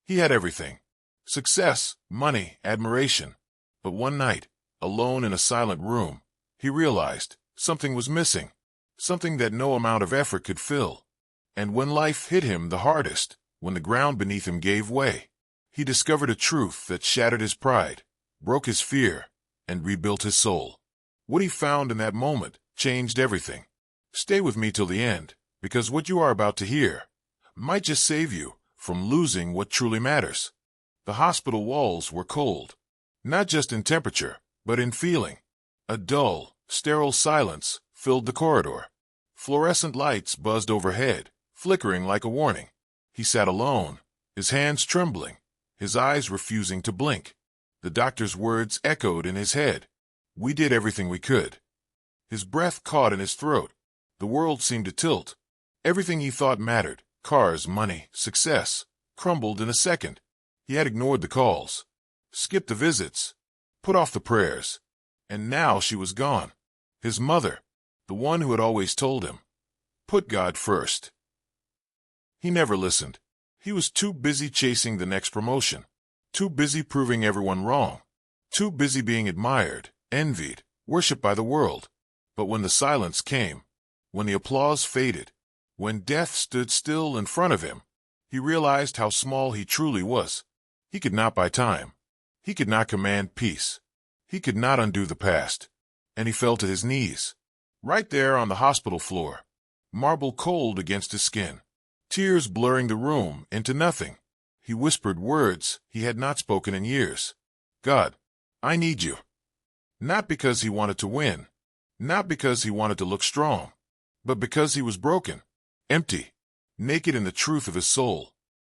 He had everything: success, money, admiration. But one night, alone in a silent room, he realized something was missing, something that no amount of effort could fill. And when life hit him the hardest, when the ground beneath him gave way, he discovered a truth that shattered his pride, broke his fear, and rebuilt his soul. What he found in that moment changed everything. Stay with me till the end, because what you are about to hear might just save you from losing what truly matters. The hospital walls were cold, not just in temperature, but in feeling. A dull, sterile silence filled the corridor. Fluorescent lights buzzed overhead, flickering like a warning. He sat alone, his hands trembling, his eyes refusing to blink. The doctor's words echoed in his head. "We did everything we could." His breath caught in his throat. The world seemed to tilt. Everything he thought mattered, cars, money, success, crumbled in a second. He had ignored the calls, skipped the visits, put off the prayers. And now she was gone. His mother, the one who had always told him, "Put God first." He never listened. He was too busy chasing the next promotion, too busy proving everyone wrong, too busy being admired, envied, worshipped by the world. But when the silence came, when the applause faded, when death stood still in front of him, he realized how small he truly was. He could not buy time. He could not command peace. He could not undo the past. And he fell to his knees, right there on the hospital floor, marble cold against his skin, tears blurring the room into nothing. He whispered words he had not spoken in years. "God, I need you." Not because he wanted to win, not because he wanted to look strong, but because he was broken, empty, naked in the truth of his soul.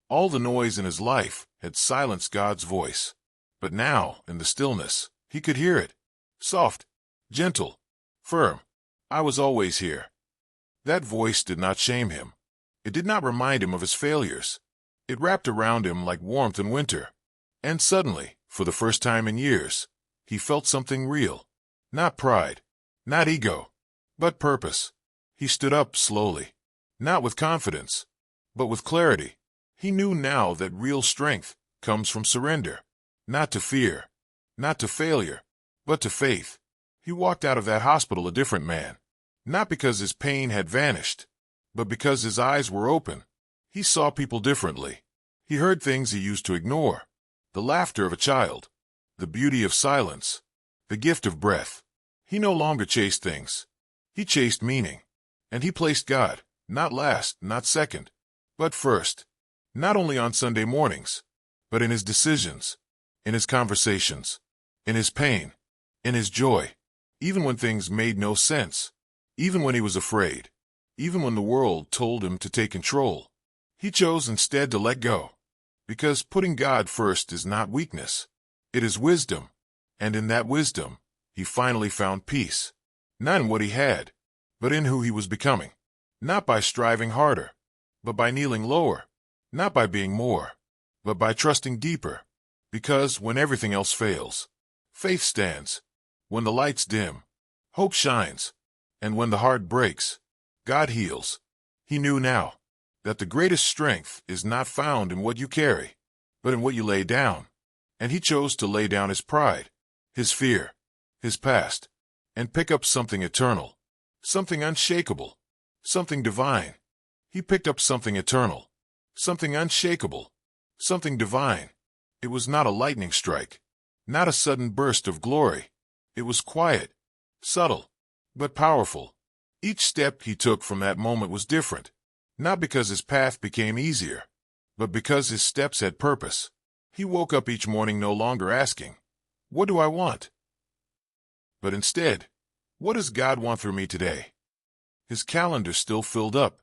All the noise in his life had silenced God's voice. But now, in the stillness, he could hear it. Soft, gentle, firm. "I was always here." That voice did not shame him. It did not remind him of his failures. It wrapped around him like warmth in winter. And suddenly, for the first time in years, he felt something real. Not pride, not ego, but purpose. He stood up slowly, not with confidence, but with clarity. He knew now that real strength comes from surrender, not to fear, not to failure, but to faith. He walked out of that hospital a different man, not because his pain had vanished, but because his eyes were open. He saw people differently. He heard things he used to ignore: the laughter of a child, the beauty of silence, the gift of breath. He no longer chased things. He chased meaning. And he placed God, not last, not second, but first. Not only on Sunday mornings, but in his decisions, in his conversations, in his pain, in his joy. Even when things made no sense, even when he was afraid, even when the world told him to take control, he chose instead to let go. Because putting God first is not weakness. It is wisdom. And in that wisdom, he finally found peace. Not in what he had, but in who he was becoming. Not by striving harder, but by kneeling lower. Not by being more, but by trusting deeper. Because when everything else fails, faith stands. When the lights dim, hope shines. And when the heart breaks, God heals. He knew now that the greatest strength is not found in what you carry, but in what you lay down. And he chose to lay down his pride, his fear, his past, and pick up something eternal, something unshakable, something divine. He picked up something eternal, something unshakable, something divine. It was not a lightning strike, not a sudden burst of glory. It was quiet, subtle, but powerful. Each step he took from that moment was different, not because his path became easier, but because his steps had purpose. He woke up each morning no longer asking, "What do I want?" but instead, "What does God want through me today?" His calendar still filled up,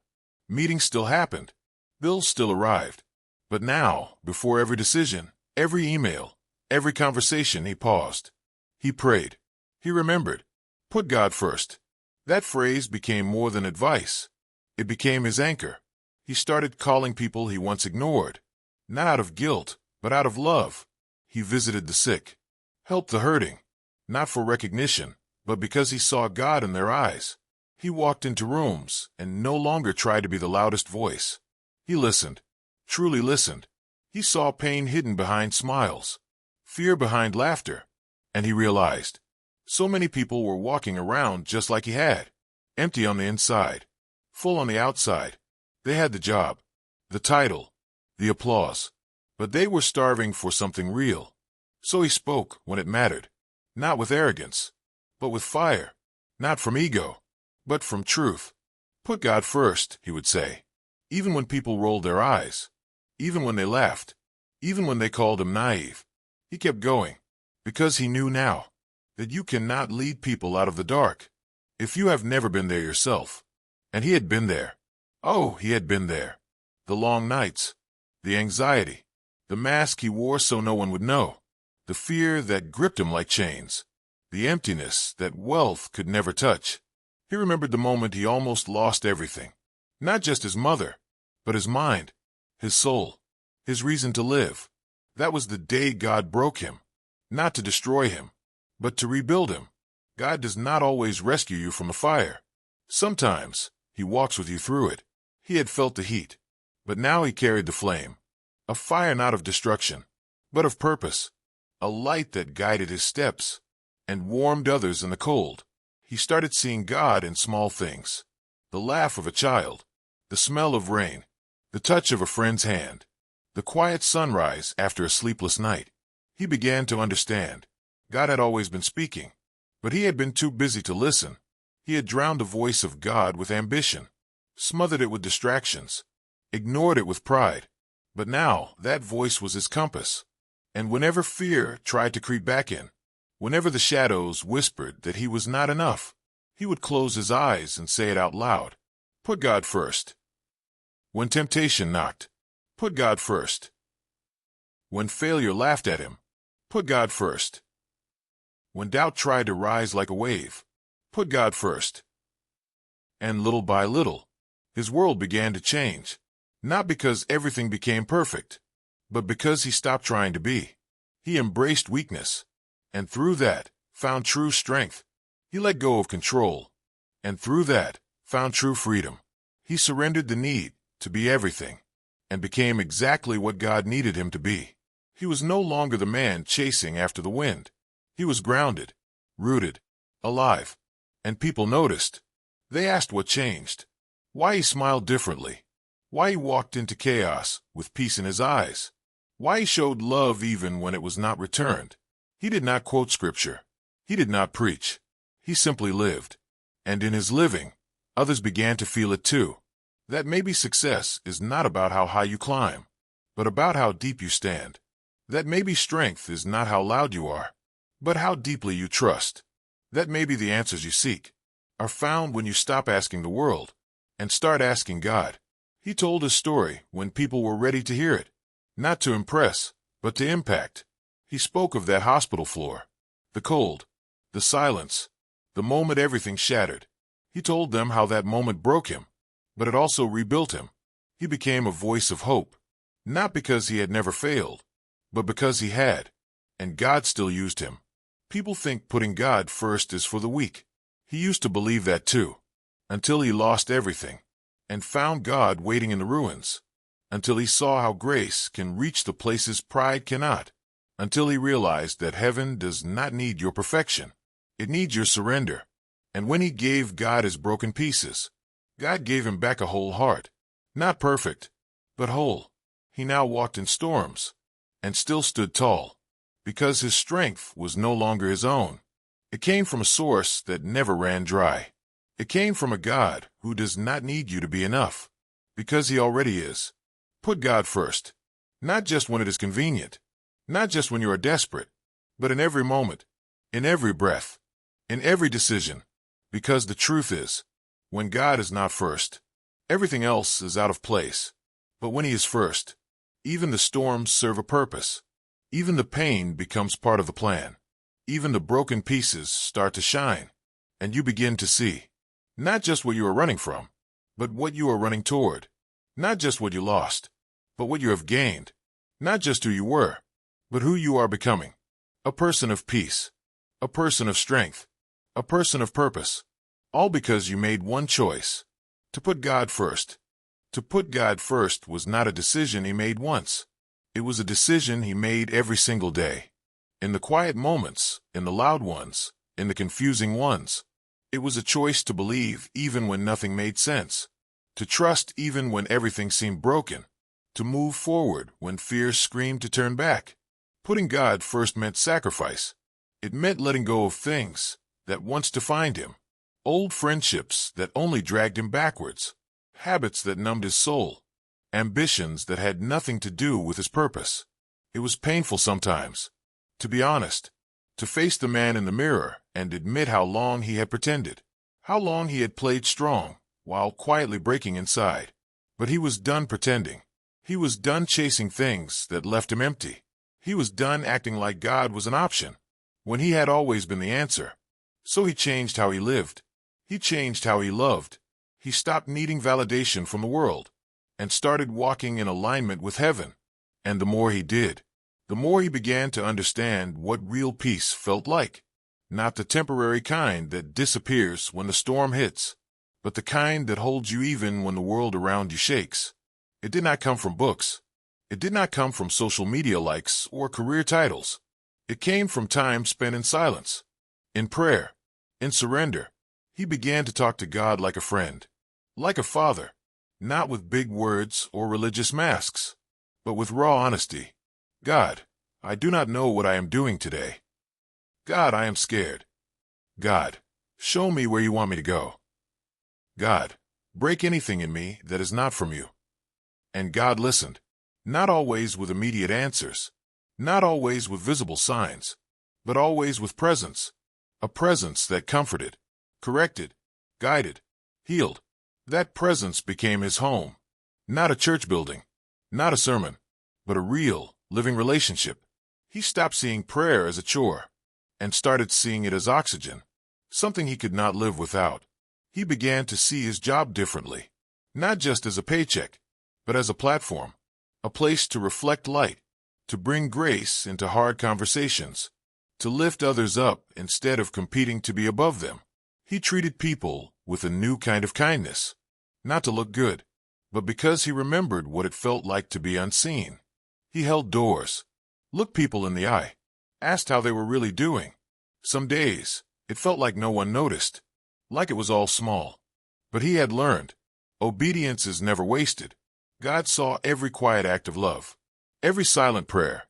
meetings still happened, bills still arrived. But now, before every decision, every email, every conversation, he paused. He prayed. He remembered. Put God first. That phrase became more than advice. It became his anchor. He started calling people he once ignored, not out of guilt, but out of love. He visited the sick, helped the hurting, not for recognition, but because he saw God in their eyes. He walked into rooms and no longer tried to be the loudest voice. He listened, truly listened. He saw pain hidden behind smiles, fear behind laughter, and he realized so many people were walking around just like he had, empty on the inside, full on the outside. They had the job, the title, the applause, but they were starving for something real. So he spoke when it mattered, not with arrogance, but with fire, not from ego, but from truth. Put God first, he would say, even when people rolled their eyes, even when they laughed, even when they called him naive. He kept going, because he knew now that you cannot lead people out of the dark if you have never been there yourself. And he had been there. Oh, he had been there. The long nights, the anxiety, the mask he wore so no one would know, the fear that gripped him like chains, the emptiness that wealth could never touch. He remembered the moment he almost lost everything, not just his mother, but his mind, his soul, his reason to live. That was the day God broke him, not to destroy him, but to rebuild him. God does not always rescue you from a fire. Sometimes he walks with you through it. He had felt the heat, but now he carried the flame, a fire not of destruction, but of purpose, a light that guided his steps and warmed others in the cold. He started seeing God in small things, the laugh of a child, the smell of rain, the touch of a friend's hand, the quiet sunrise after a sleepless night. He began to understand. God had always been speaking, but he had been too busy to listen. He had drowned the voice of God with ambition, smothered it with distractions, ignored it with pride. But now that voice was his compass. And whenever fear tried to creep back in, whenever the shadows whispered that he was not enough, he would close his eyes and say it out loud. Put God first. When temptation knocked, put God first. When failure laughed at him, put God first. When doubt tried to rise like a wave, put God first. And little by little, his world began to change, not because everything became perfect, but because he stopped trying to be. He embraced weakness, and through that, found true strength. He let go of control, and through that, found true freedom. He surrendered the need to be everything, and became exactly what God needed him to be. He was no longer the man chasing after the wind. He was grounded, rooted, alive, and people noticed. They asked what changed, why he smiled differently, why he walked into chaos with peace in his eyes, why he showed love even when it was not returned. He did not quote scripture. He did not preach. He simply lived. And in his living, others began to feel it too. That maybe success is not about how high you climb, but about how deep you stand. That maybe strength is not how loud you are, but how deeply you trust. That maybe the answers you seek are found when you stop asking the world and start asking God. He told his story when people were ready to hear it, not to impress, but to impact. He spoke of that hospital floor, the cold, the silence, the moment everything shattered. He told them how that moment broke him, but it also rebuilt him. He became a voice of hope, not because he had never failed, but because he had, and God still used him. People think putting God first is for the weak. He used to believe that too, until he lost everything and found God waiting in the ruins, until he saw how grace can reach the places pride cannot, until he realized that heaven does not need your perfection. It needs your surrender. And when he gave God his broken pieces, God gave him back a whole heart, not perfect, but whole. He now walked in storms and still stood tall, because his strength was no longer his own. It came from a source that never ran dry. It came from a God who does not need you to be enough, because he already is. Put God first, not just when it is convenient, not just when you are desperate, but in every moment, in every breath, in every decision, because the truth is, when God is not first, everything else is out of place. But when he is first, even the storms serve a purpose. Even the pain becomes part of the plan. Even the broken pieces start to shine, and you begin to see, not just what you are running from, but what you are running toward. Not just what you lost, but what you have gained. Not just who you were, but who you are becoming. A person of peace, a person of strength, a person of purpose. All because you made one choice, to put God first. To put God first was not a decision he made once. It was a decision he made every single day. In the quiet moments, in the loud ones, in the confusing ones. It was a choice to believe even when nothing made sense, to trust even when everything seemed broken, to move forward when fear screamed to turn back. Putting God first meant sacrifice. It meant letting go of things that once defined him, old friendships that only dragged him backwards, habits that numbed his soul, ambitions that had nothing to do with his purpose. It was painful sometimes, to be honest, to face the man in the mirror and admit how long he had pretended, how long he had played strong while quietly breaking inside. But he was done pretending. He was done chasing things that left him empty. He was done acting like God was an option when he had always been the answer. So he changed how he lived. He changed how he loved. He stopped needing validation from the world and started walking in alignment with heaven. And the more he did, the more he began to understand what real peace felt like. Not the temporary kind that disappears when the storm hits, but the kind that holds you even when the world around you shakes. It did not come from books. It did not come from social media likes or career titles. It came from time spent in silence, in prayer, in surrender. He began to talk to God like a friend, like a father, not with big words or religious masks, but with raw honesty. God, I do not know what I am doing today. God, I am scared. God, show me where you want me to go. God, break anything in me that is not from you. And God listened, not always with immediate answers, not always with visible signs, but always with presence, a presence that comforted, corrected, guided, healed. That presence became his home, not a church building, not a sermon, but a real, living relationship. He stopped seeing prayer as a chore and started seeing it as oxygen, something he could not live without. He began to see his job differently, not just as a paycheck, but as a platform, a place to reflect light, to bring grace into hard conversations, to lift others up instead of competing to be above them. He treated people with a new kind of kindness, not to look good, but because he remembered what it felt like to be unseen. He held doors, looked people in the eye, asked how they were really doing. Some days, it felt like no one noticed, like it was all small. But he had learned, obedience is never wasted. God saw every quiet act of love, every silent prayer,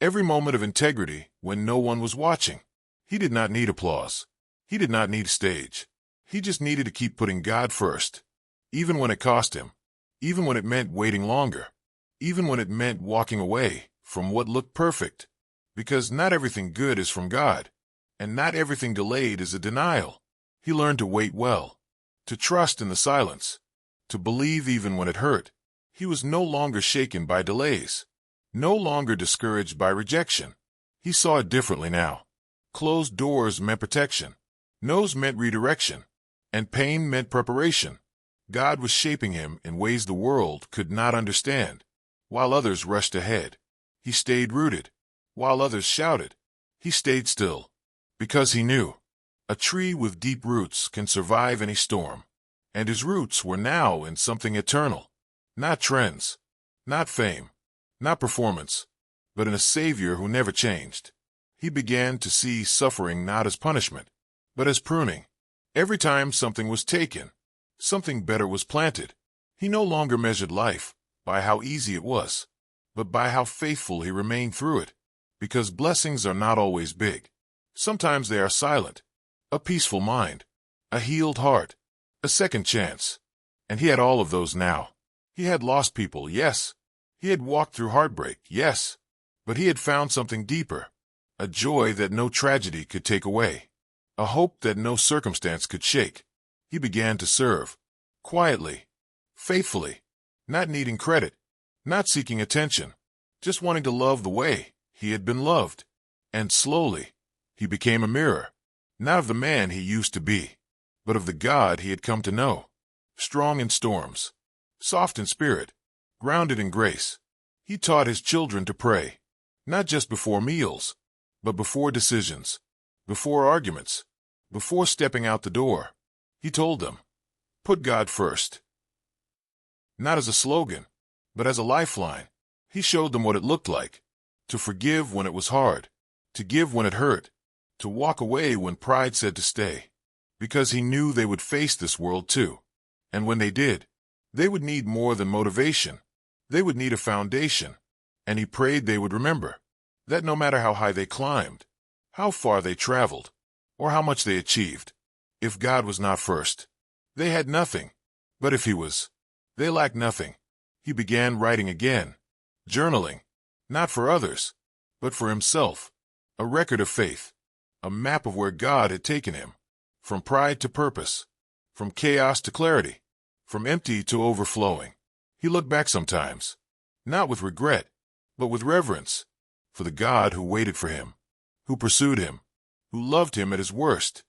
every moment of integrity when no one was watching. He did not need applause. He did not need a stage. He just needed to keep putting God first, even when it cost him, even when it meant waiting longer, even when it meant walking away from what looked perfect. Because not everything good is from God, and not everything delayed is a denial. He learned to wait well, to trust in the silence, to believe even when it hurt. He was no longer shaken by delays, no longer discouraged by rejection. He saw it differently now. Closed doors meant protection, no's meant redirection, and pain meant preparation. God was shaping him in ways the world could not understand. While others rushed ahead, he stayed rooted. While others shouted, he stayed still. Because he knew, a tree with deep roots can survive any storm. And his roots were now in something eternal. Not trends, not fame, not performance, but in a Savior who never changed. He began to see suffering not as punishment, but as pruning. Every time something was taken, something better was planted. He no longer measured life by how easy it was, but by how faithful he remained through it. Because blessings are not always big. Sometimes they are silent. A peaceful mind, a healed heart, a second chance. And he had all of those now. He had lost people, yes. He had walked through heartbreak, yes. But he had found something deeper, a joy that no tragedy could take away, a hope that no circumstance could shake. He began to serve, quietly, faithfully, not needing credit, not seeking attention, just wanting to love the way he had been loved. And slowly, he became a mirror, not of the man he used to be, but of the God he had come to know. Strong in storms, soft in spirit, grounded in grace. He taught his children to pray, not just before meals, but before decisions, before arguments, before stepping out the door. He told them, put God first. Not as a slogan, but as a lifeline. He showed them what it looked like to forgive when it was hard, to give when it hurt, to walk away when pride said to stay, because he knew they would face this world too. And when they did, they would need more than motivation. They would need a foundation. And he prayed they would remember that no matter how high they climbed, how far they traveled, or how much they achieved, if God was not first, they had nothing. But if he was, they lacked nothing. He began writing again, journaling, not for others, but for himself, a record of faith, a map of where God had taken him, from pride to purpose, from chaos to clarity, from empty to overflowing. He looked back sometimes, not with regret, but with reverence, for the God who waited for him, who pursued him, who loved him at his worst,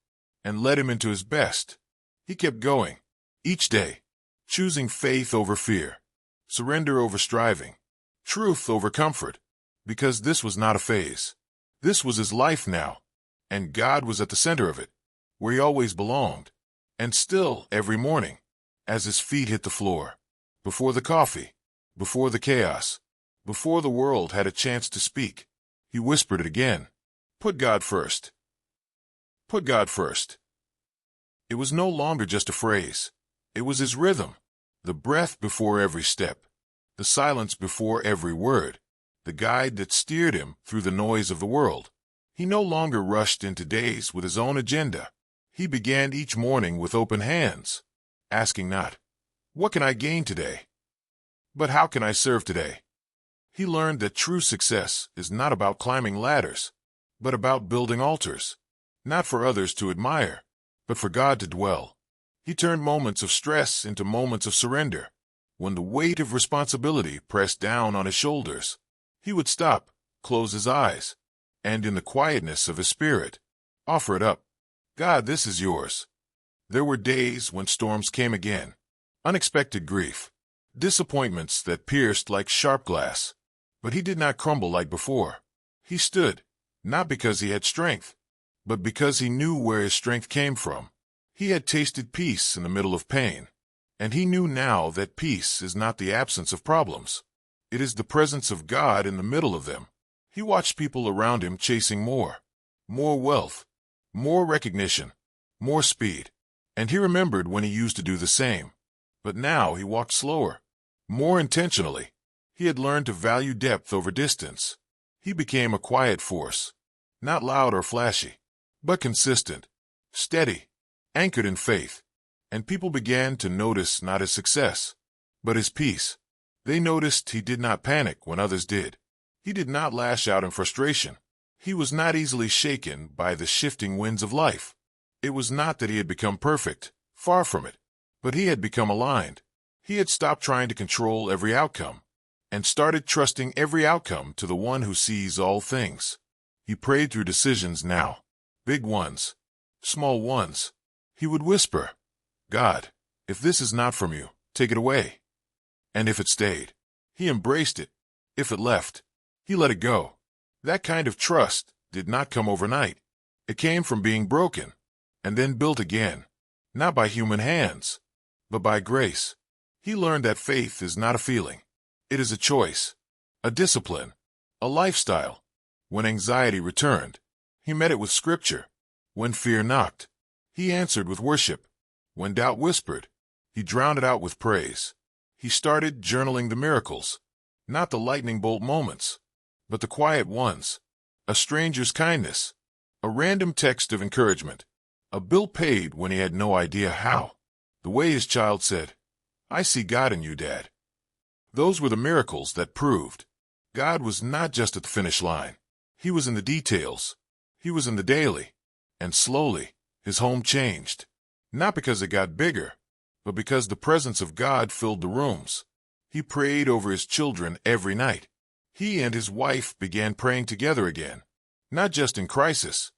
and led him into his best. He kept going, each day, choosing faith over fear, surrender over striving, truth over comfort, because this was not a phase. This was his life now, and God was at the center of it, where he always belonged. And still, every morning, as his feet hit the floor, before the coffee, before the chaos, before the world had a chance to speak, he whispered it again. Put God first. Put God first. It was no longer just a phrase. It was his rhythm, the breath before every step, the silence before every word, the guide that steered him through the noise of the world. He no longer rushed into days with his own agenda. He began each morning with open hands, asking not, "What can I gain today?" but "How can I serve today?" He learned that true success is not about climbing ladders, but about building altars, not for others to admire, but for God to dwell. He turned moments of stress into moments of surrender. When the weight of responsibility pressed down on his shoulders, he would stop, close his eyes, and in the quietness of his spirit, offer it up. God, this is yours. There were days when storms came again, unexpected grief, disappointments that pierced like sharp glass. But he did not crumble like before. He stood, not because he had strength, but because he knew where his strength came from. He had tasted peace in the middle of pain, and he knew now that peace is not the absence of problems. It is the presence of God in the middle of them. He watched people around him chasing more wealth, more recognition, more speed, and he remembered when he used to do the same. But now he walked slower, more intentionally. He had learned to value depth over distance. He became a quiet force, not loud or flashy, but consistent, steady, anchored in faith. And people began to notice not his success, but his peace. They noticed he did not panic when others did. He did not lash out in frustration. He was not easily shaken by the shifting winds of life. It was not that he had become perfect, far from it, but he had become aligned. He had stopped trying to control every outcome, and started trusting every outcome to the one who sees all things. He prayed through decisions now, big ones, small ones. He would whisper, "God, if this is not from you, take it away." And if it stayed, he embraced it. If it left, he let it go. That kind of trust did not come overnight. It came from being broken, and then built again, not by human hands, but by grace. He learned that faith is not a feeling. It is a choice, a discipline, a lifestyle. When anxiety returned, he met it with scripture. When fear knocked, he answered with worship. When doubt whispered, he drowned it out with praise. He started journaling the miracles, not the lightning bolt moments, but the quiet ones. A stranger's kindness, a random text of encouragement, a bill paid when he had no idea how. The way his child said, "I see God in you, Dad." Those were the miracles that proved God was not just at the finish line. He was in the details. He was in the daily. And slowly, his home changed. Not because it got bigger, but because the presence of God filled the rooms. He prayed over his children every night. He and his wife began praying together again, not just in crisis,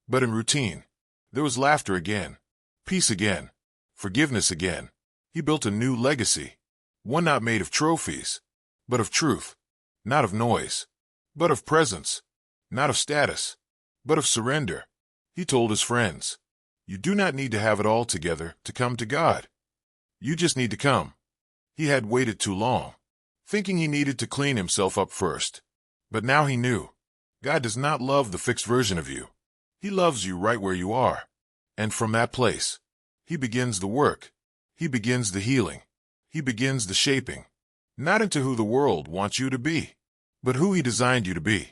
but in routine. There was laughter again, peace again, forgiveness again. He built a new legacy, one not made of trophies, but of truth, not of noise, but of presence, not of status, but of surrender. He told his friends, "You do not need to have it all together to come to God. You just need to come." He had waited too long, thinking he needed to clean himself up first. But now he knew. God does not love the fixed version of you. He loves you right where you are. And from that place, he begins the work. He begins the healing. He begins the shaping. Not into who the world wants you to be, but who he designed you to be.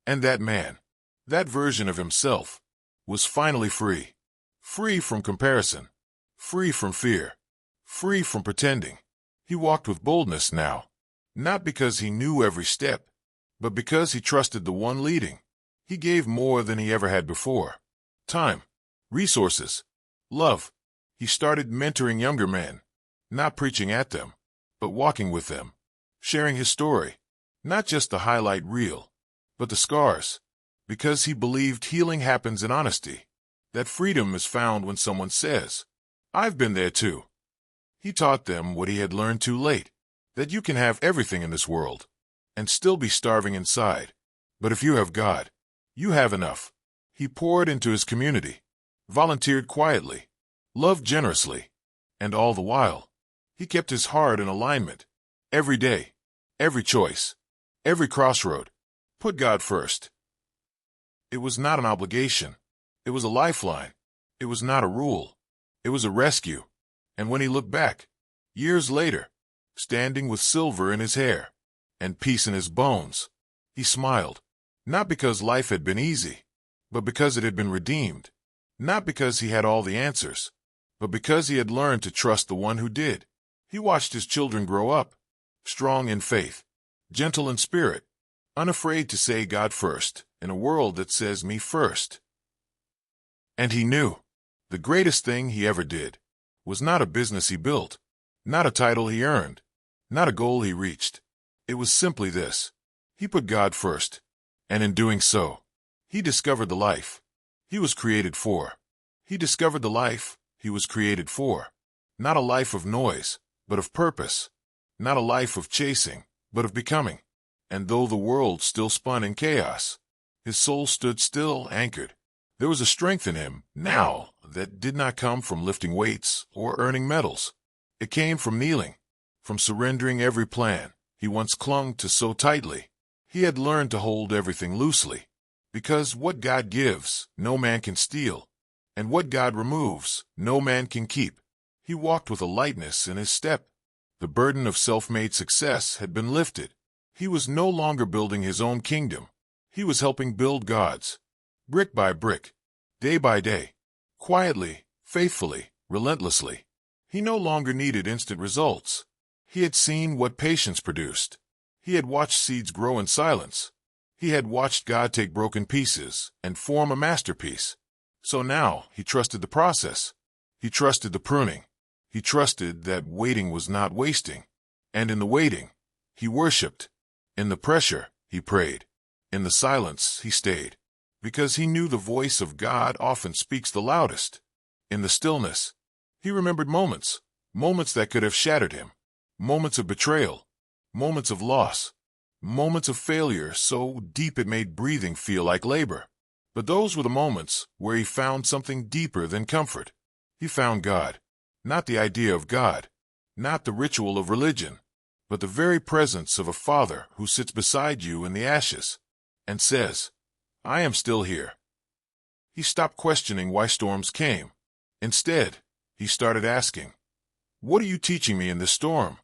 And that man, that version of himself, was finally free. Free from comparison. Free from fear. Free from pretending. He walked with boldness now, not because he knew every step, but because he trusted the one leading. He gave more than he ever had before. Time, resources, love. He started mentoring younger men, not preaching at them, but walking with them, sharing his story, not just the highlight reel, but the scars, because he believed healing happens in honesty, that freedom is found when someone says, "I've been there too." He taught them what he had learned too late, that you can have everything in this world and still be starving inside. But if you have God, you have enough. He poured into his community, volunteered quietly, loved generously, and all the while, he kept his heart in alignment. Every day, every choice, every crossroad, put God first. It was not an obligation. It was a lifeline. It was not a rule. It was a rescue. And when he looked back, years later, standing with silver in his hair and peace in his bones, he smiled, not because life had been easy, but because it had been redeemed, not because he had all the answers, but because he had learned to trust the one who did. He watched his children grow up, strong in faith, gentle in spirit, unafraid to say God first in a world that says me first. And he knew the greatest thing he ever did was not a business he built, not a title he earned, not a goal he reached. It was simply this: he put God first, and in doing so, he discovered the life he was created for. He discovered the life he was created for, not a life of noise, but of purpose, not a life of chasing, but of becoming. And though the world still spun in chaos, his soul stood still, anchored. There was a strength in him now that did not come from lifting weights or earning medals. It came from kneeling, from surrendering every plan he once clung to so tightly. He had learned to hold everything loosely, because what God gives, no man can steal, and what God removes, no man can keep. He walked with a lightness in his step. The burden of self-made success had been lifted. He was no longer building his own kingdom. He was helping build God's, brick by brick, day by day, quietly, faithfully, relentlessly. He no longer needed instant results. He had seen what patience produced. He had watched seeds grow in silence. He had watched God take broken pieces and form a masterpiece. So now he trusted the process. He trusted the pruning. He trusted that waiting was not wasting. And in the waiting, he worshiped. In the pressure, he prayed. In the silence, he stayed. Because he knew the voice of God often speaks the loudest. In the stillness, he remembered moments that could have shattered him, moments of betrayal, moments of loss, moments of failure so deep it made breathing feel like labor. But those were the moments where he found something deeper than comfort. He found God, not the idea of God, not the ritual of religion, but the very presence of a Father who sits beside you in the ashes and says, "I am still here." He stopped questioning why storms came. Instead, he started asking, "What are you teaching me in this storm?"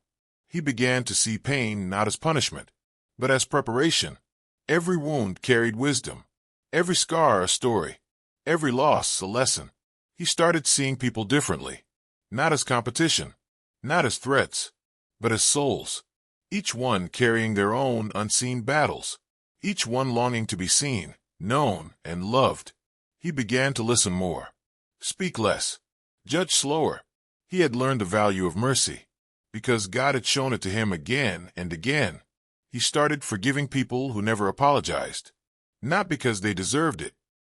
He began to see pain not as punishment, but as preparation. Every wound carried wisdom, every scar a story, every loss a lesson. He started seeing people differently, not as competition, not as threats, but as souls, each one carrying their own unseen battles, each one longing to be seen, known, and loved. He began to listen more, speak less, judge slower. He had learned the value of mercy, because God had shown it to him again and again. He started forgiving people who never apologized, not because they deserved it,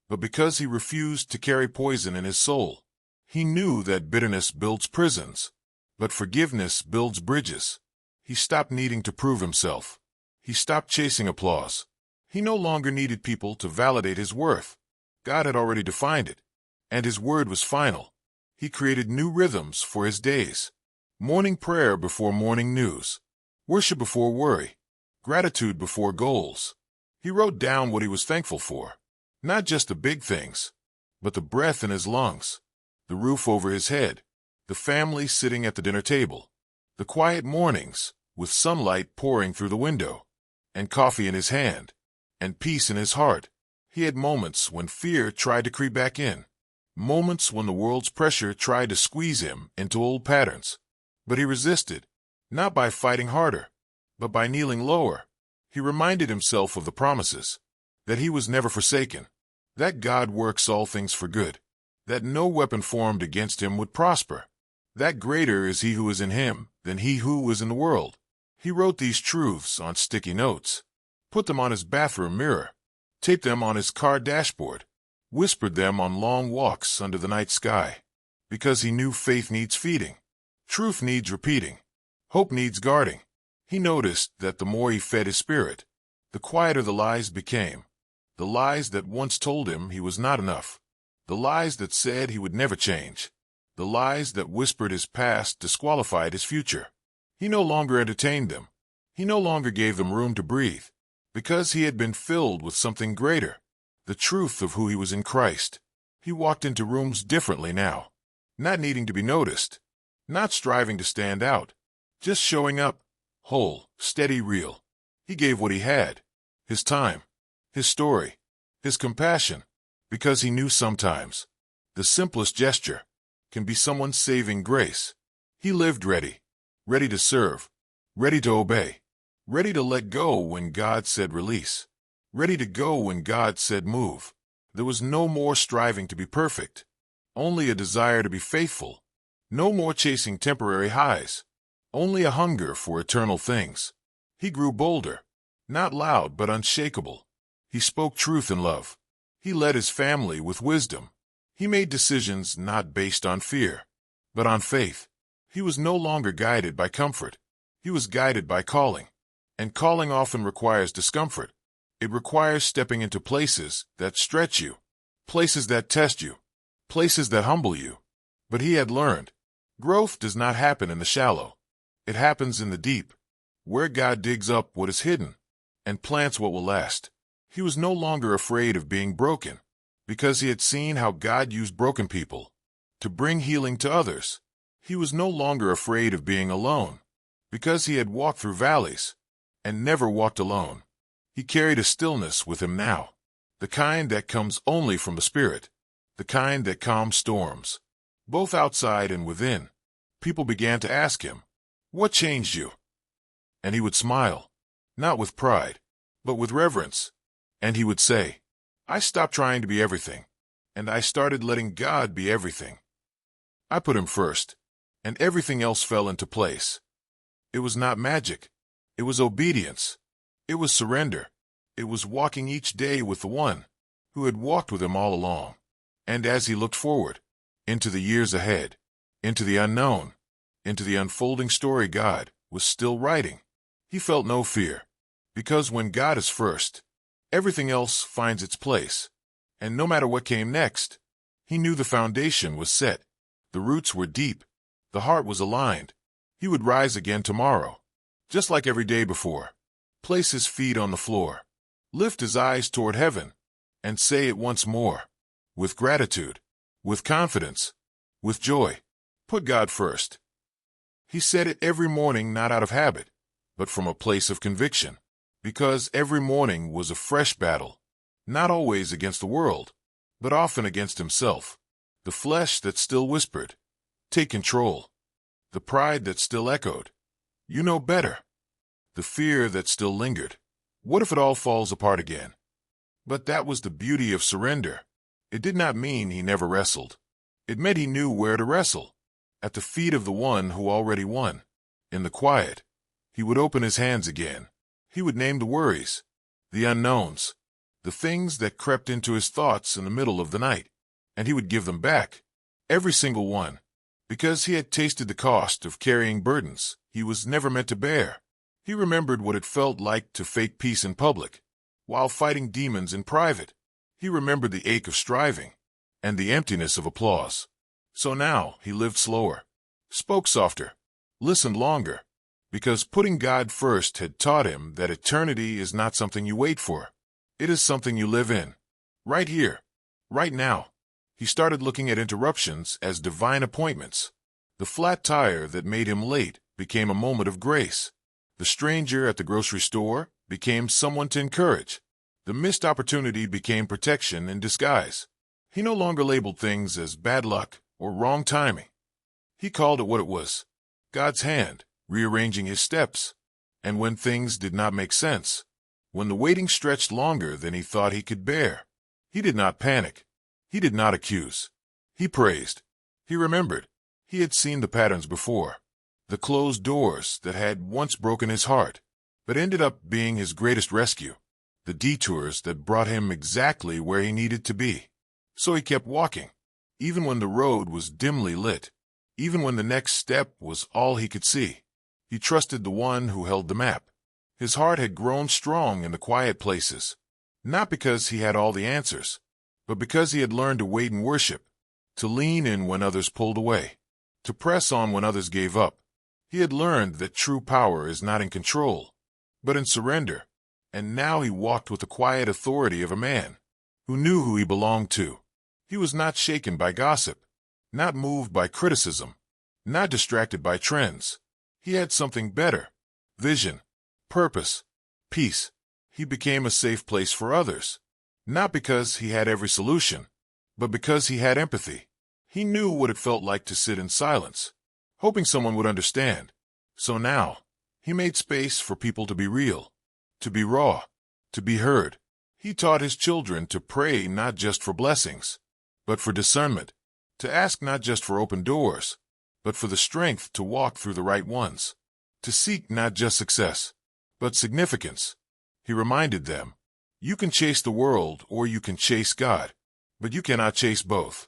but because he refused to carry poison in his soul. He knew that bitterness builds prisons, but forgiveness builds bridges. He stopped needing to prove himself. He stopped chasing applause. He no longer needed people to validate his worth. God had already defined it, and his word was final. He created new rhythms for his days. Morning prayer before morning news. worship before worry, gratitude before goals. He wrote down what he was thankful for, not just the big things, but the breath in his lungs, the roof over his head, the family sitting at the dinner table, the quiet mornings with sunlight pouring through the window, and coffee in his hand, and peace in his heart. He had moments when fear tried to creep back in, moments when the world's pressure tried to squeeze him into old patterns. But he resisted, not by fighting harder, but by kneeling lower. He reminded himself of the promises, that he was never forsaken, that God works all things for good, that no weapon formed against him would prosper, that greater is he who is in him than he who is in the world. He wrote these truths on sticky notes, put them on his bathroom mirror, taped them on his car dashboard, whispered them on long walks under the night sky, because he knew faith needs feeding, truth needs repeating, hope needs guarding. He noticed that the more he fed his spirit, the quieter the lies became, the lies that once told him he was not enough, the lies that said he would never change, the lies that whispered his past disqualified his future. He no longer entertained them. He no longer gave them room to breathe, because he had been filled with something greater, the truth of who he was in Christ. He walked into rooms differently now, not needing to be noticed, not striving to stand out, just showing up, whole, steady, real. He gave what he had, his time, his story, his compassion, because he knew sometimes the simplest gesture can be someone's saving grace. He lived ready to serve, ready to obey, ready to let go when God said release, ready to go when God said move. There was no more striving to be perfect, only a desire to be faithful, no more chasing temporary highs, only a hunger for eternal things. He grew bolder, not loud but unshakable. He spoke truth in love. He led his family with wisdom. He made decisions not based on fear, but on faith. He was no longer guided by comfort. He was guided by calling. And calling often requires discomfort. It requires stepping into places that stretch you, places that test you, places that humble you. But he had learned, growth does not happen in the shallow. It happens in the deep, where God digs up what is hidden and plants what will last. He was no longer afraid of being broken, because he had seen how God used broken people to bring healing to others. He was no longer afraid of being alone, because he had walked through valleys and never walked alone. He carried a stillness with him now, the kind that comes only from the Spirit, the kind that calms storms, both outside and within. People began to ask him, "What changed you?" And he would smile, not with pride, but with reverence. And he would say, "I stopped trying to be everything, and I started letting God be everything. I put him first, and everything else fell into place." It was not magic. It was obedience. It was surrender. It was walking each day with the one who had walked with him all along. And as he looked forward, into the years ahead, into the unknown, into the unfolding story God was still writing, he felt no fear, because when God is first, everything else finds its place. And no matter what came next, he knew the foundation was set, the roots were deep, the heart was aligned. He would rise again tomorrow, just like every day before, place his feet on the floor, lift his eyes toward heaven, and say it once more, with gratitude, with confidence, with joy, put God first. He said it every morning, not out of habit, but from a place of conviction, because every morning was a fresh battle, not always against the world, but often against himself, the flesh that still whispered, "Take control," the pride that still echoed, "You know better," the fear that still lingered, "What if it all falls apart again?" But that was the beauty of surrender. It did not mean he never wrestled. It meant he knew where to wrestle, at the feet of the one who already won. In the quiet, he would open his hands again. He would name the worries, the unknowns, the things that crept into his thoughts in the middle of the night, and he would give them back, every single one, because he had tasted the cost of carrying burdens he was never meant to bear. He remembered what it felt like to fake peace in public, while fighting demons in private. He remembered the ache of striving, and the emptiness of applause. So now he lived slower, spoke softer, listened longer, Because putting God first had taught him that eternity is not something you wait for. It is something you live in. Right here. Right now. He started looking at interruptions as divine appointments. The flat tire that made him late became a moment of grace. The stranger at the grocery store became someone to encourage. The missed opportunity became protection in disguise. He no longer labeled things as bad luck or wrong timing. He called it what it was: God's hand, rearranging his steps. And when things did not make sense, when the waiting stretched longer than he thought he could bear, he did not panic. He did not accuse. He praised. He remembered. He had seen the patterns before. The closed doors that had once broken his heart, but ended up being his greatest rescue. The detours that brought him exactly where he needed to be. So he kept walking, even when the road was dimly lit, even when the next step was all he could see. He trusted the one who held the map. His heart had grown strong in the quiet places, not because he had all the answers, but because he had learned to wait in worship, to lean in when others pulled away, to press on when others gave up. He had learned that true power is not in control, but in surrender, and now he walked with the quiet authority of a man who knew who he belonged to. He was not shaken by gossip, not moved by criticism, not distracted by trends. He had something better: vision, purpose, peace. He became a safe place for others, not because he had every solution, but because he had empathy. He knew what it felt like to sit in silence, hoping someone would understand. So now, he made space for people to be real, to be raw, to be heard. He taught his children to pray not just for blessings, but for discernment, to ask not just for open doors, but for the strength to walk through the right ones, to seek not just success, but significance. He reminded them, you can chase the world or you can chase God, but you cannot chase both.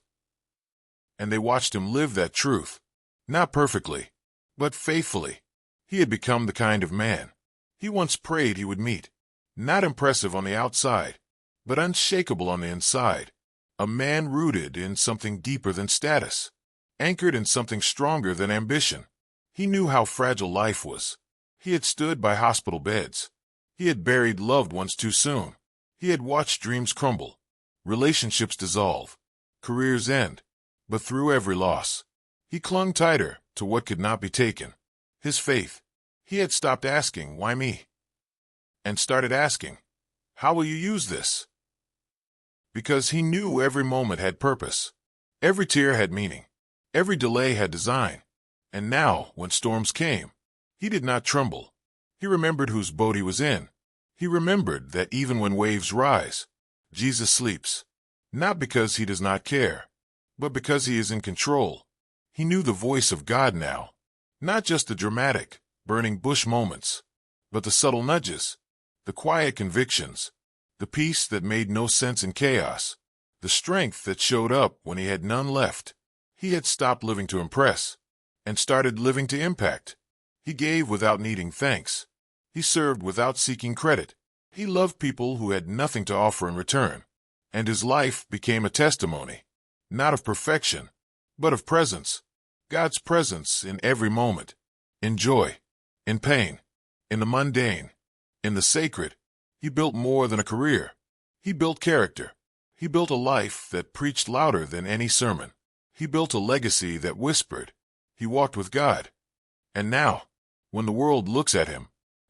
And they watched him live that truth, not perfectly, but faithfully. He had become the kind of man he once prayed he would meet, not impressive on the outside, but unshakable on the inside. A man rooted in something deeper than status, anchored in something stronger than ambition. He knew how fragile life was. He had stood by hospital beds. He had buried loved ones too soon. He had watched dreams crumble, relationships dissolve, careers end. But through every loss, he clung tighter to what could not be taken: his faith. He had stopped asking, why me? And started asking, how will you use this? Because he knew every moment had purpose. Every tear had meaning. Every delay had design. And now, when storms came, he did not tremble. He remembered whose boat he was in. He remembered that even when waves rise, Jesus sleeps. Not because he does not care, but because he is in control. He knew the voice of God now. Not just the dramatic, burning bush moments, but the subtle nudges, the quiet convictions, the peace that made no sense in chaos, the strength that showed up when he had none left. He had stopped living to impress and started living to impact. He gave without needing thanks. He served without seeking credit. He loved people who had nothing to offer in return. And his life became a testimony, not of perfection, but of presence. God's presence in every moment, in joy, in pain, in the mundane, in the sacred. He built more than a career. He built character. He built a life that preached louder than any sermon. He built a legacy that whispered. He walked with God. And now, when the world looks at him,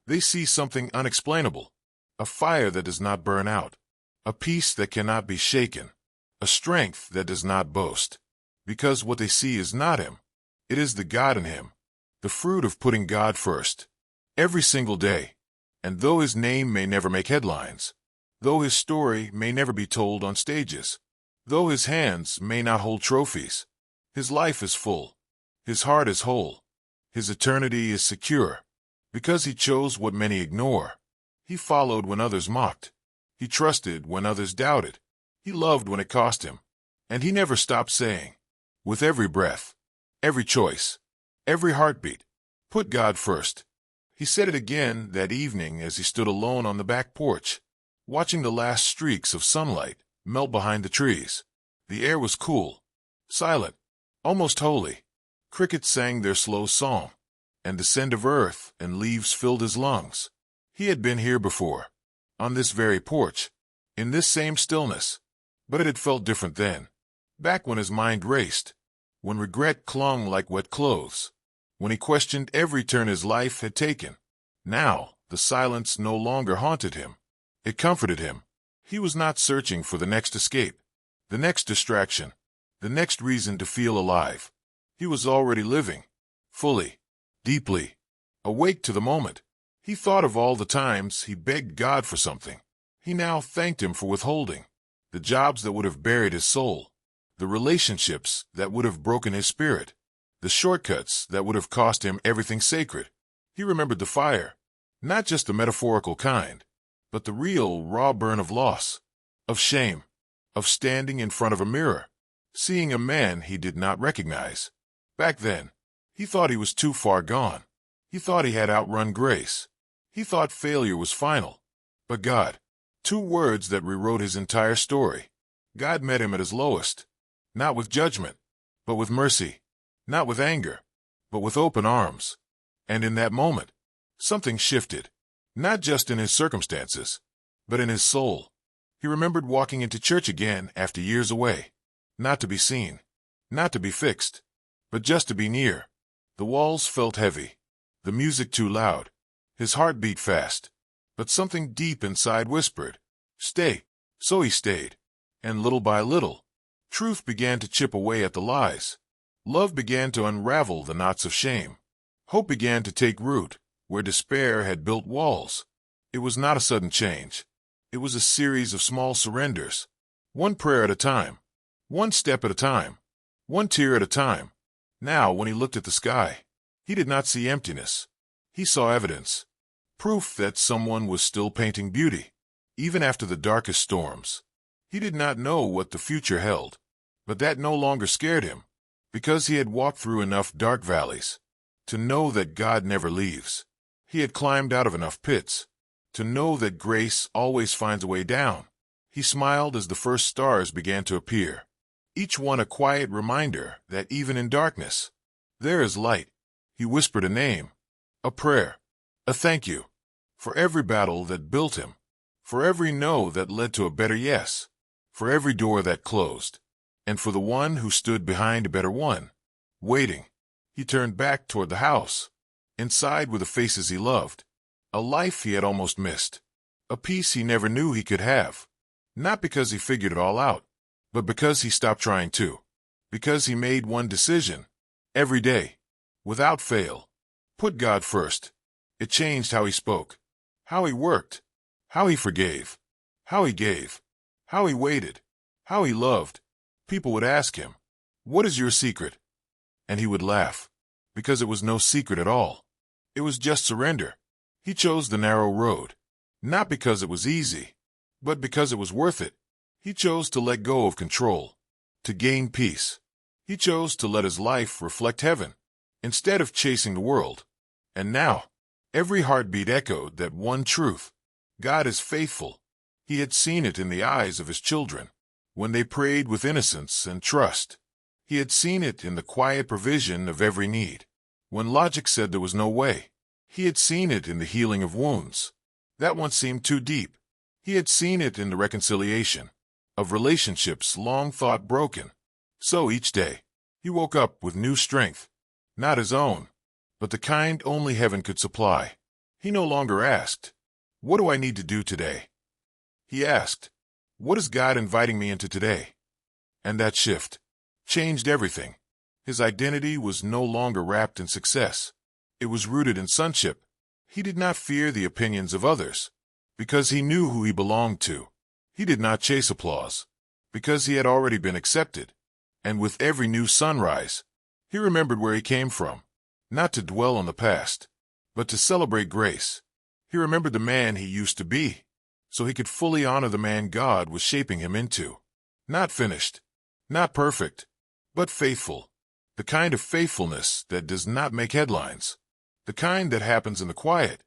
they see something unexplainable: a fire that does not burn out, a peace that cannot be shaken, a strength that does not boast. Because what they see is not him. It is the God in him, the fruit of putting God first, every single day. And though his name may never make headlines, though his story may never be told on stages, though his hands may not hold trophies, his life is full, his heart is whole, his eternity is secure, because he chose what many ignore. He followed when others mocked. He trusted when others doubted. He loved when it cost him. And he never stopped saying, with every breath, every choice, every heartbeat, put God first. He said it again that evening as he stood alone on the back porch, watching the last streaks of sunlight melt behind the trees. The air was cool, silent, almost holy. Crickets sang their slow song, and the scent of earth and leaves filled his lungs. He had been here before, on this very porch, in this same stillness, but it had felt different then, back when his mind raced, when regret clung like wet clothes, when he questioned every turn his life had taken. Now, the silence no longer haunted him. It comforted him. He was not searching for the next escape, the next distraction, the next reason to feel alive. He was already living, fully, deeply, awake to the moment. He thought of all the times he begged God for something. He now thanked him for withholding. The jobs that would have buried his soul, the relationships that would have broken his spirit, the shortcuts that would have cost him everything sacred. He remembered the fire, not just the metaphorical kind, but the real raw burn of loss, of shame, of standing in front of a mirror, seeing a man he did not recognize. Back then, he thought he was too far gone. He thought he had outrun grace. He thought failure was final. But God, two words that rewrote his entire story. God met him at his lowest, not with judgment, but with mercy, not with anger, but with open arms. And in that moment, something shifted, not just in his circumstances, but in his soul. He remembered walking into church again after years away, not to be seen, not to be fixed, but just to be near. The walls felt heavy, the music too loud, his heart beat fast, but something deep inside whispered, "Stay." So he stayed, and little by little, truth began to chip away at the lies. Love began to unravel the knots of shame. Hope began to take root where despair had built walls. It was not a sudden change. It was a series of small surrenders, one prayer at a time, one step at a time, one tear at a time. Now, when he looked at the sky, he did not see emptiness. He saw evidence, proof that someone was still painting beauty, even after the darkest storms. He did not know what the future held, but that no longer scared him, because he had walked through enough dark valleys to know that God never leaves. He had climbed out of enough pits to know that grace always finds a way down. He smiled as the first stars began to appear, each one a quiet reminder that even in darkness, there is light. He whispered a name, a prayer, a thank you, for every battle that built him, for every no that led to a better yes, for every door that closed, and for the one who stood behind a better one, waiting. He turned back toward the house. Inside were the faces he loved, a life he had almost missed, a peace he never knew he could have, not because he figured it all out, but because he stopped trying to, because he made one decision, every day, without fail, put God first. It changed how he spoke, how he worked, how he forgave, how he gave, how he waited, how he loved. People would ask him, "What is your secret?" And he would laugh, because it was no secret at all. It was just surrender. He chose the narrow road, not because it was easy, but because it was worth it. He chose to let go of control, to gain peace. He chose to let his life reflect heaven, instead of chasing the world. And now, every heartbeat echoed that one truth: God is faithful. He had seen it in the eyes of his children, when they prayed with innocence and trust. He had seen it in the quiet provision of every need, when logic said there was no way. He had seen it in the healing of wounds that once seemed too deep. He had seen it in the reconciliation of relationships long thought broken. So each day, he woke up with new strength, not his own, but the kind only heaven could supply. He no longer asked, "What do I need to do today?" He asked, "What is God inviting me into today?" And that shift changed everything. His identity was no longer wrapped in success. It was rooted in sonship. He did not fear the opinions of others, because he knew who he belonged to. He did not chase applause, because he had already been accepted. And with every new sunrise, he remembered where he came from, not to dwell on the past, but to celebrate grace. He remembered the man he used to be, so he could fully honor the man God was shaping him into. Not finished, not perfect, but faithful. The kind of faithfulness that does not make headlines. The kind that happens in the quiet,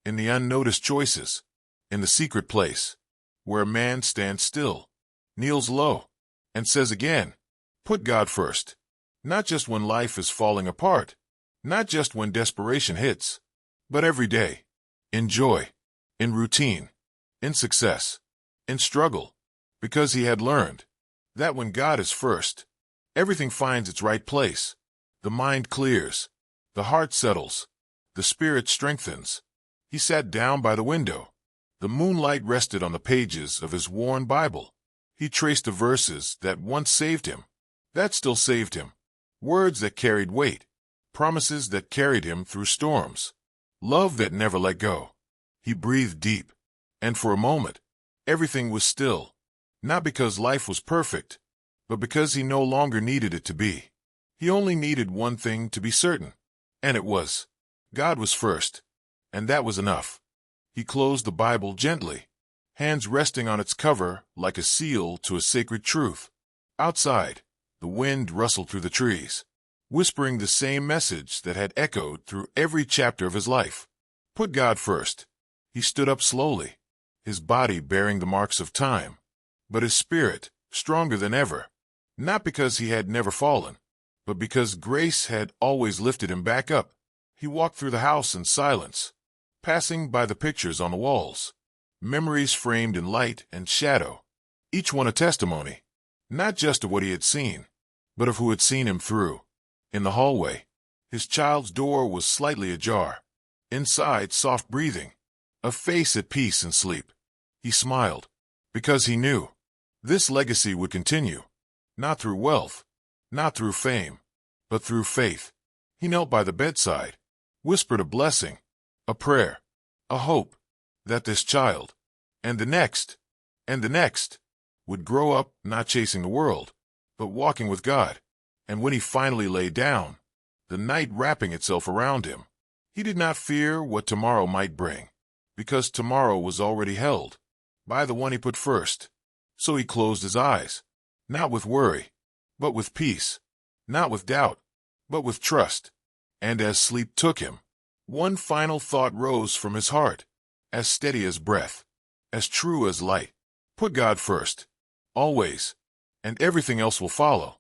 in the unnoticed choices, in the secret place, where a man stands still, kneels low, and says again, "Put God first." Not just when life is falling apart, Not just when desperation hits, but every day. In joy, in routine, in success, in struggle. Because he had learned that when God is first, everything finds its right place. The mind clears, the heart settles, the spirit strengthens. He sat down by the window. The moonlight rested on the pages of his worn Bible. He traced the verses that once saved him, that still saved him. Words that carried weight, promises that carried him through storms, love that never let go. He breathed deep, and for a moment, everything was still, not because life was perfect, but because he no longer needed it to be. He only needed one thing to be certain, and it was, God was first, and that was enough. He closed the Bible gently, hands resting on its cover like a seal to a sacred truth. Outside, the wind rustled through the trees, whispering the same message that had echoed through every chapter of his life. Put God first. He stood up slowly, his body bearing the marks of time, but his spirit stronger than ever, not because he had never fallen, but because grace had always lifted him back up. He walked through the house in silence, passing by the pictures on the walls, memories framed in light and shadow, each one a testimony, not just of what he had seen, but of who had seen him through. In the hallway, his child's door was slightly ajar. Inside, soft breathing, a face at peace in sleep. He smiled, because he knew this legacy would continue, not through wealth, not through fame, but through faith. He knelt by the bedside, whispered a blessing, a prayer, a hope, that this child, and the next, would grow up not chasing the world, but walking with God. And when he finally lay down, the night wrapping itself around him, he did not fear what tomorrow might bring, because tomorrow was already held by the one he put first. So he closed his eyes, not with worry, but with peace, not with doubt, but with trust. And as sleep took him, one final thought rose from his heart, as steady as breath, as true as light. Put God first, always, and everything else will follow.